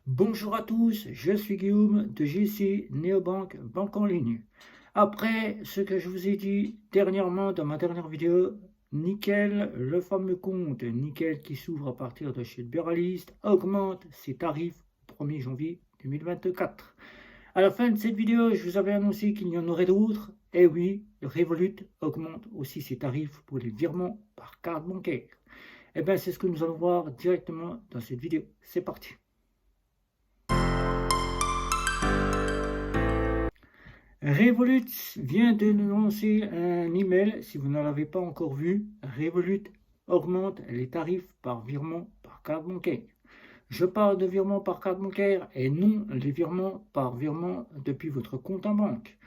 Bonjour à tous, je suis Guillaume de GC Neobank Banque en ligne. Après ce que je vous ai dit dernièrement dans ma dernière vidéo, Nickel, le fameux compte Nickel qui s'ouvre à partir de chez Buralist, augmente ses tarifs au 1er janvier 2024. À la fin de cette vidéo, je vous avais annoncé qu'il y en aurait d'autres. Et oui, Revolut augmente aussi ses tarifs pour les virements par carte bancaire. Et bien, c'est ce que nous allons voir directement dans cette vidéo. C'est parti. Revolut vient de nous lancer un email, si vous ne l'avez pas encore vu, Revolut augmente les tarifs par virement par carte bancaire. Je parle de virement par carte bancaire et non les virements par virement depuis votre compte en banque.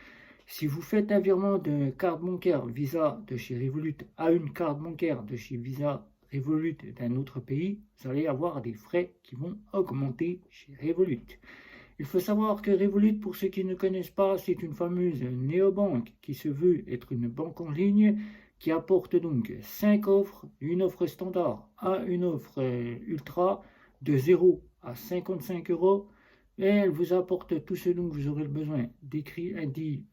Si vous faites un virement de carte bancaire Visa de chez Revolut à une carte bancaire de chez Visa Revolut d'un autre pays, vous allez avoir des frais qui vont augmenter chez Revolut. Il faut savoir que Revolut, pour ceux qui ne connaissent pas, c'est une fameuse néobanque qui se veut être une banque en ligne qui apporte donc 5 offres, une offre standard à une offre ultra de 0 à 55 euros. Et elle vous apporte tout ce dont vous aurez besoin d'écrit dit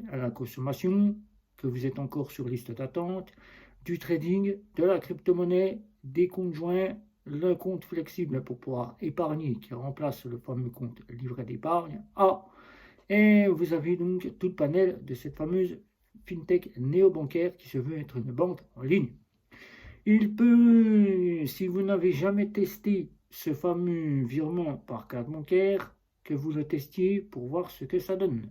à la consommation, que vous êtes encore sur liste d'attente, du trading, de la crypto-monnaie, des comptes joints, le compte flexible pour pouvoir épargner qui remplace le fameux compte livret d'épargne A. Et vous avez donc tout le panel de cette fameuse fintech néobancaire qui se veut être une banque en ligne. Il peut, si vous n'avez jamais testé ce fameux virement par carte bancaire, que vous le testiez pour voir ce que ça donne.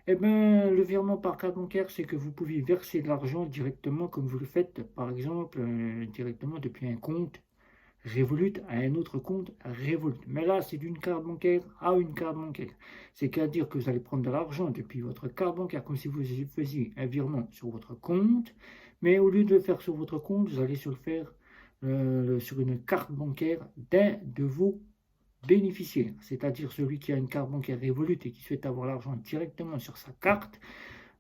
Eh bien, le virement par carte bancaire, c'est que vous pouvez verser de l'argent directement comme vous le faites, par exemple, directement depuis un compte Revolut à un autre compte Revolut. Mais là, c'est d'une carte bancaire à une carte bancaire. C'est-à-dire que vous allez prendre de l'argent depuis votre carte bancaire comme si vous faisiez un virement sur votre compte. Mais au lieu de le faire sur votre compte, vous allez le faire sur une carte bancaire d'un de vos bénéficiaires. C'est-à-dire celui qui a une carte bancaire Revolut et qui souhaite avoir l'argent directement sur sa carte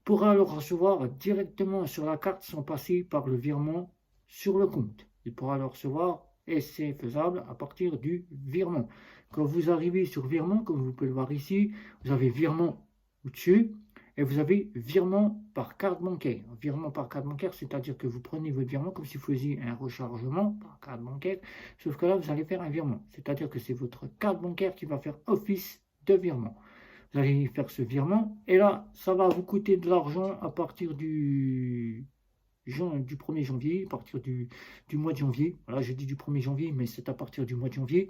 pourra le recevoir directement sur la carte sans passer par le virement sur le compte. Il pourra le recevoir et c'est faisable à partir du virement. Quand vous arrivez sur virement, comme vous pouvez le voir ici, vous avez virement au-dessus et vous avez virement par carte bancaire. Virement par carte bancaire, c'est-à-dire que vous prenez votre virement comme si vous faisiez un rechargement par carte bancaire, sauf que là, vous allez faire un virement. C'est-à-dire que c'est votre carte bancaire qui va faire office de virement. Vous allez faire ce virement et là, ça va vous coûter de l'argent à partir du 1er janvier, à partir du mois de janvier. Voilà, je dis du 1er janvier, mais c'est à partir du mois de janvier.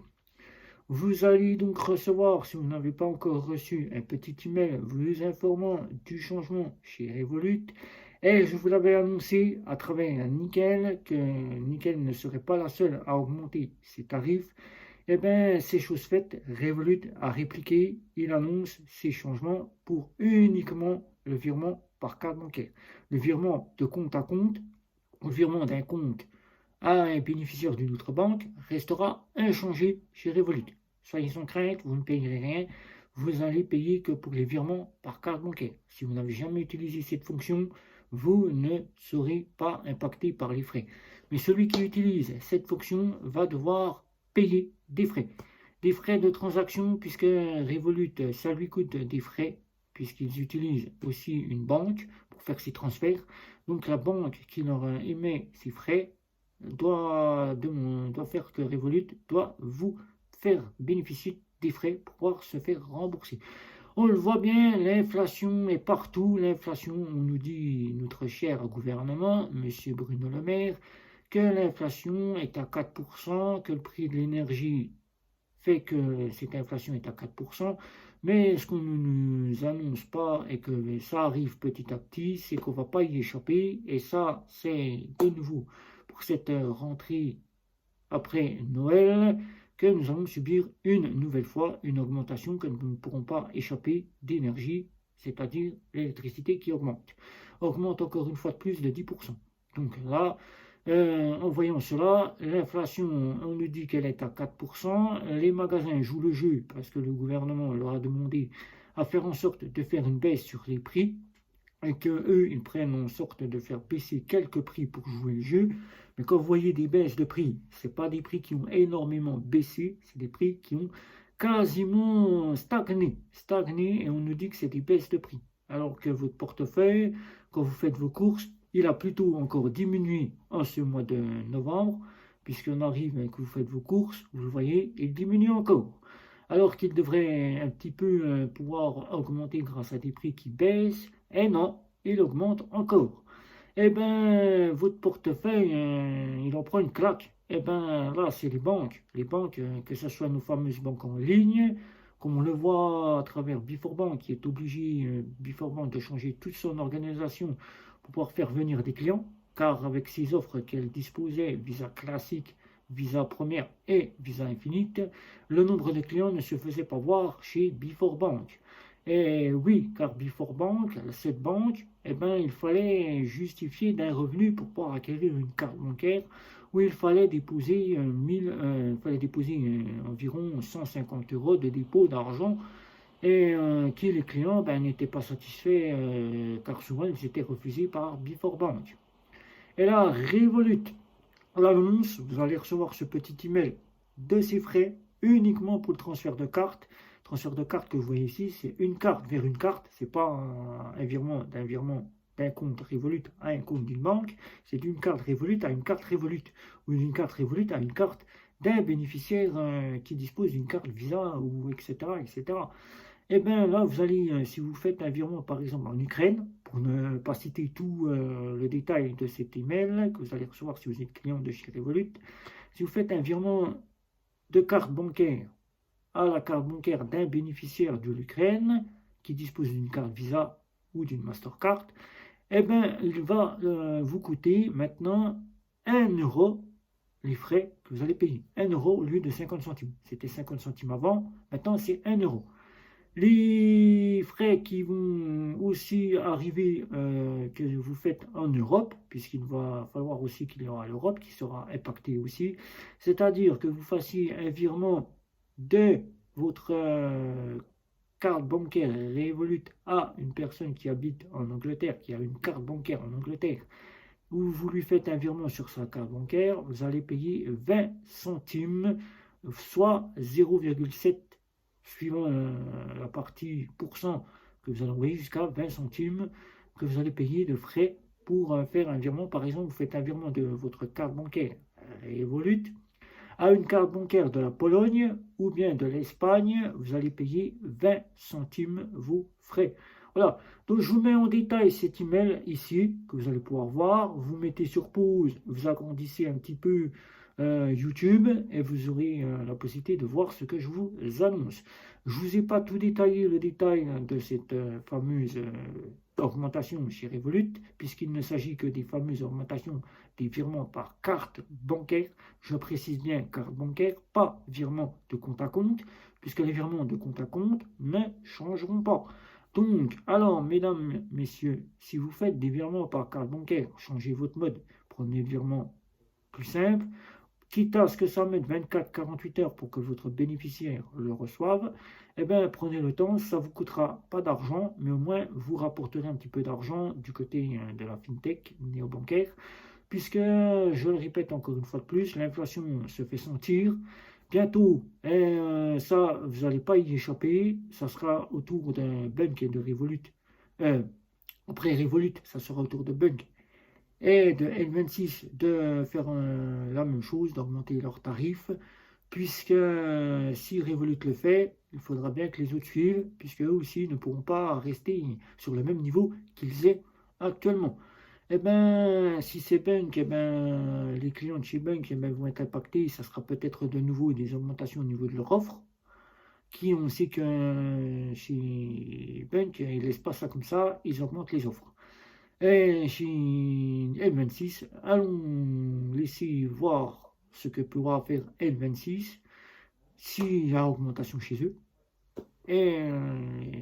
Vous allez donc recevoir, si vous n'avez pas encore reçu, un petit email vous informant du changement chez Revolut. Et je vous l'avais annoncé à travers Nickel que Nickel ne serait pas la seule à augmenter ses tarifs. Eh bien, c'est chose faite. Revolut a répliqué, il annonce ces changements pour uniquement le virement par carte bancaire. Le virement de compte à compte, le virement d'un compte à un bénéficiaire d'une autre banque restera inchangé chez Revolut. Soyez sans crainte, vous ne payerez rien, vous allez payer que pour les virements par carte bancaire. Si vous n'avez jamais utilisé cette fonction, vous ne serez pas impacté par les frais. Mais celui qui utilise cette fonction va devoir payer des frais. Des frais de transaction, puisque Revolut, ça lui coûte des frais, puisqu'ils utilisent aussi une banque pour faire ces transferts. Donc la banque qui leur émet ces frais doit faire que Revolut doit vous faire bénéficier des frais pour pouvoir se faire rembourser. On le voit bien, l'inflation est partout. L'inflation, on nous dit, notre cher gouvernement, M. Bruno Le Maire, que l'inflation est à 4%, que le prix de l'énergie fait que cette inflation est à 4%. Mais ce qu'on ne nous annonce pas et que ça arrive petit à petit, c'est qu'on ne va pas y échapper. Et ça, c'est de nouveau pour cette rentrée après Noël que nous allons subir une nouvelle fois une augmentation que nous ne pourrons pas échapper d'énergie, c'est-à-dire l'électricité qui augmente. Augmente encore une fois de plus de 10%. Donc là, en voyant cela, l'inflation, on nous dit qu'elle est à 4%. Les magasins jouent le jeu parce que le gouvernement leur a demandé à faire en sorte de faire une baisse sur les prix et qu'eux, ils prennent en sorte de faire baisser quelques prix pour jouer le jeu. Mais quand vous voyez des baisses de prix, ce n'est pas des prix qui ont énormément baissé, c'est des prix qui ont quasiment stagné, et on nous dit que c'est des baisses de prix. Alors que votre portefeuille, quand vous faites vos courses, il a plutôt encore diminué en ce mois de novembre, puisqu'on arrive et que vous faites vos courses, vous le voyez, il diminue encore. Alors qu'il devrait un petit peu pouvoir augmenter grâce à des prix qui baissent, et non, il augmente encore. Eh bien, votre portefeuille, il en prend une claque. Eh bien, là, c'est les banques, que ce soit nos fameuses banques en ligne, comme on le voit à travers Biforbank, qui est obligé, Biforbank, de changer toute son organisation pour pouvoir faire venir des clients, car avec ces offres qu'elle disposait, Visa classique, Visa première et Visa infinite, le nombre de clients ne se faisait pas voir chez Biforbank. Et oui, car Biforbank, cette banque, eh ben, il fallait justifier d'un revenu pour pouvoir acquérir une carte bancaire où il fallait déposer, environ 150 euros de dépôt d'argent et qui les clients n'étaient pas satisfaits car souvent ils étaient refusés par Biforbank. Et là, Revolut l'annonce, vous allez recevoir ce petit email de ces frais uniquement pour le transfert de carte. Transfert de carte que vous voyez ici, c'est une carte vers une carte, c'est pas un virement d'un compte Revolut à un compte d'une banque, c'est d'une carte Revolut à une carte Revolut, ou d'une carte Revolut à une carte d'un bénéficiaire qui dispose d'une carte Visa, ou etc. etc. Et bien là, vous allez, si vous faites un virement par exemple en Ukraine, pour ne pas citer tout le détail de cet email que vous allez recevoir si vous êtes client de chez Revolut, si vous faites un virement de carte bancaire à la carte bancaire d'un bénéficiaire de l'Ukraine qui dispose d'une carte Visa ou d'une Mastercard, eh bien, il va vous coûter maintenant 1 euro les frais que vous allez payer. 1 euro au lieu de 50 centimes. C'était 50 centimes avant, maintenant c'est 1 euro. Les frais qui vont aussi arriver que vous faites en Europe, puisqu'il va falloir aussi qu'il y aura l'Europe qui sera impactée aussi, c'est-à-dire que vous fassiez un virement de votre carte bancaire Revolut à une personne qui habite en Angleterre, qui a une carte bancaire en Angleterre, où vous lui faites un virement sur sa carte bancaire, vous allez payer 20 centimes, soit 0,7 suivant la partie pourcent que vous allez envoyer jusqu'à 20 centimes que vous allez payer de frais pour faire un virement. Par exemple, vous faites un virement de votre carte bancaire Revolut à une carte bancaire de la Pologne ou bien de l'Espagne, vous allez payer 20 centimes vos frais. Voilà, donc je vous mets en détail cet email ici, que vous allez pouvoir voir. Vous mettez sur pause, vous agrandissez un petit peu YouTube et vous aurez la possibilité de voir ce que je vous annonce. Je ne vous ai pas tout détaillé, le détail de cette fameuse augmentation chez Revolut, puisqu'il ne s'agit que des fameuses augmentations des virements par carte bancaire. Je précise bien carte bancaire, pas virement de compte à compte, puisque les virements de compte à compte ne changeront pas. Donc, alors, mesdames, messieurs, si vous faites des virements par carte bancaire, changez votre mode, prenez le virement plus simple, quitte à ce que ça mette 24-48 heures pour que votre bénéficiaire le reçoive, eh bien, prenez le temps, ça ne vous coûtera pas d'argent, mais au moins, vous rapporterez un petit peu d'argent du côté de la fintech néobancaire, puisque, je le répète encore une fois de plus, l'inflation se fait sentir. Bientôt, ça, vous n'allez pas y échapper, ça sera autour d'un Bunk et de Revolut. Après Revolut, ça sera autour de Bunk et de N26 de faire la même chose, d'augmenter leurs tarifs, puisque si Revolut le fait, il faudra bien que les autres suivent, puisque eux aussi ne pourront pas rester sur le même niveau qu'ils aient actuellement. Eh bien, si c'est Bunk, eh ben, les clients de chez Bunk vont être impactés, ça sera peut-être de nouveau des augmentations au niveau de leur offre, qui on sait que chez Bunk, ils ne laissent pas ça comme ça, ils augmentent les offres. Et chez N26, allons laisser voir ce que pourra faire N26 s'il y a augmentation chez eux. Et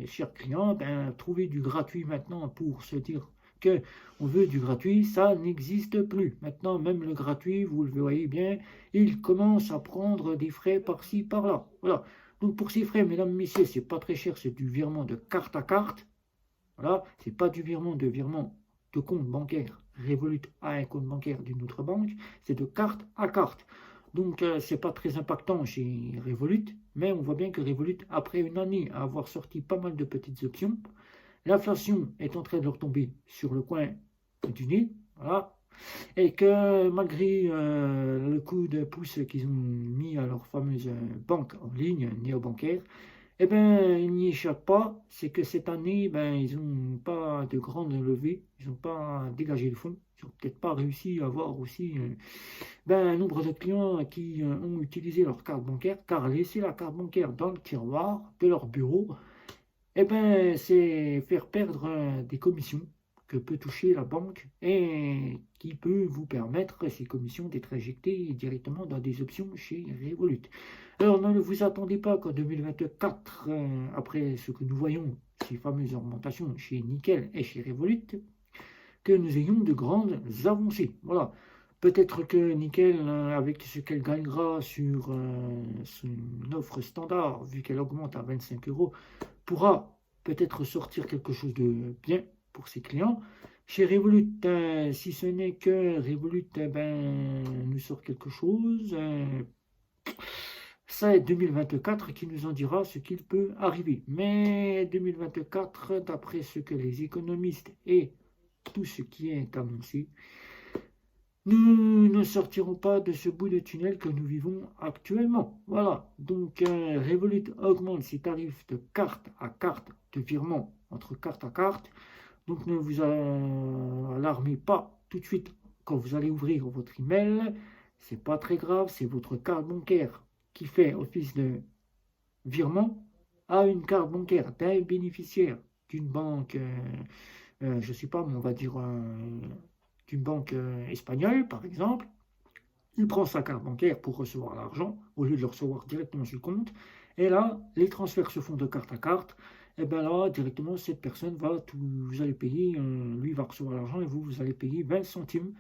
chers clients, trouver du gratuit maintenant pour se dire qu'on veut du gratuit, ça n'existe plus. Maintenant, même le gratuit, vous le voyez bien, il commence à prendre des frais par-ci, par-là. Voilà. Donc pour ces frais, mesdames, messieurs, c'est pas très cher, c'est du virement de carte à carte. Voilà, c'est pas du virement de compte bancaire Revolut à un compte bancaire d'une autre banque, c'est de carte à carte. Donc, c'est pas très impactant chez Revolut, mais on voit bien que Revolut, après une année à avoir sorti pas mal de petites options, l'inflation est en train de leur tomber sur le coin du nez, voilà, et que malgré le coup de pouce qu'ils ont mis à leur fameuse banque en ligne, néobancaire, eh ben, ils n'y échappent pas. C'est que cette année, ben, ils n'ont pas de grande levée, ils n'ont pas dégagé le fonds, ils n'ont peut-être pas réussi à avoir aussi ben, un nombre de clients qui ont utilisé leur carte bancaire, car laisser la carte bancaire dans le tiroir de leur bureau, eh ben, c'est faire perdre des commissions que peut toucher la banque et qui peut vous permettre, ces commissions, d'être injectées directement dans des options chez Revolut. Alors ne vous attendez pas qu'en 2024, après ce que nous voyons, ces fameuses augmentations chez Nickel et chez Revolut, que nous ayons de grandes avancées. Voilà. Peut-être que Nickel, avec ce qu'elle gagnera sur son offre standard, vu qu'elle augmente à 25 euros, pourra peut-être sortir quelque chose de bien pour ses clients. Chez Revolut, si ce n'est que Revolut ben, nous sort quelque chose, ça est 2024 qui nous en dira ce qu'il peut arriver. Mais 2024, d'après ce que les économistes et tout ce qui est annoncé, nous ne sortirons pas de ce bout de tunnel que nous vivons actuellement. Voilà, donc Revolut augmente ses tarifs de carte à carte, de virement entre carte à carte. Donc ne vous alarmez pas tout de suite quand vous allez ouvrir votre email. C'est pas très grave, c'est votre carte bancaire qui fait office de virement à une carte bancaire d'un bénéficiaire d'une banque, je ne sais pas, mais on va dire d'une banque espagnole, par exemple. Il prend sa carte bancaire pour recevoir l'argent, au lieu de le recevoir directement sur le compte. Et là, les transferts se font de carte à carte. Et bien là, directement, cette personne va, vous allez payer, lui va recevoir l'argent et vous allez payer 20 centimes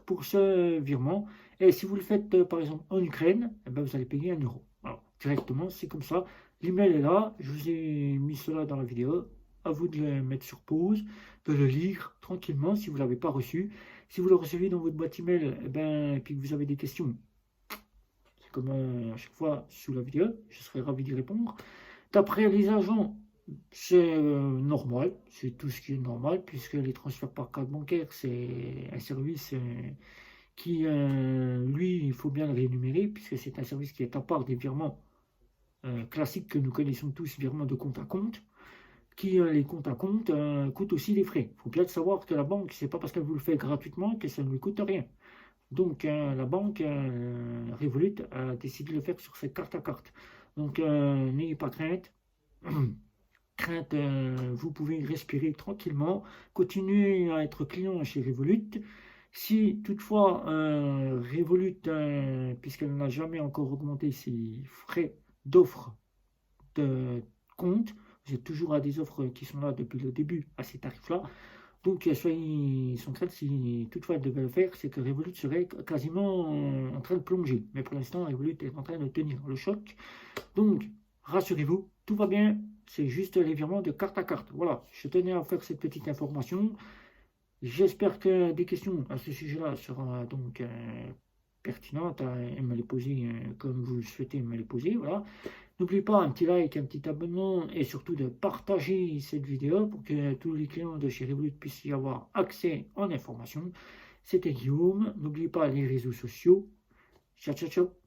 pour ce virement. Et si vous le faites, par exemple, en Ukraine, eh ben, vous allez payer 1 euro. Alors, directement, c'est comme ça. L'email est là. Je vous ai mis cela dans la vidéo. À vous de le mettre sur pause, de le lire tranquillement si vous ne l'avez pas reçu. Si vous le recevez dans votre boîte email, eh ben, et puis que vous avez des questions, c'est comme à chaque fois sous la vidéo, je serai ravi d'y répondre. D'après les agents, c'est normal, c'est tout ce qui est normal, puisque les transferts par carte bancaire, c'est un service qui, lui, il faut bien le rémunérer, puisque c'est un service qui est à part des virements classiques que nous connaissons tous, virements de compte à compte, qui, les comptes à compte, coûtent aussi des frais. Il faut bien savoir que la banque, c'est pas parce qu'elle vous le fait gratuitement que ça ne lui coûte rien. Donc, la banque Revolut a décidé de le faire sur cette carte à carte. Donc, n'ayez pas crainte. Crainte, vous pouvez respirer tranquillement, continuer à être client chez Revolut. Si toutefois Revolut, puisqu'elle n'a jamais encore augmenté ses frais d'offre de compte, vous êtes toujours à des offres qui sont là depuis le début à ces tarifs-là. Donc soyez sans crainte, si toutefois elle devait le faire, c'est que Revolut serait quasiment en train de plonger. Mais pour l'instant, Revolut est en train de tenir le choc. Donc, rassurez-vous, tout va bien, c'est juste les virements de carte à carte. Voilà, je tenais à faire cette petite information. J'espère que des questions à ce sujet-là seront donc pertinentes et me les poser comme vous le souhaitez me les poser. Voilà. N'oubliez pas un petit like, un petit abonnement et surtout de partager cette vidéo pour que tous les clients de chez Revolut puissent y avoir accès en information. C'était Guillaume. N'oubliez pas les réseaux sociaux. Ciao, ciao, ciao.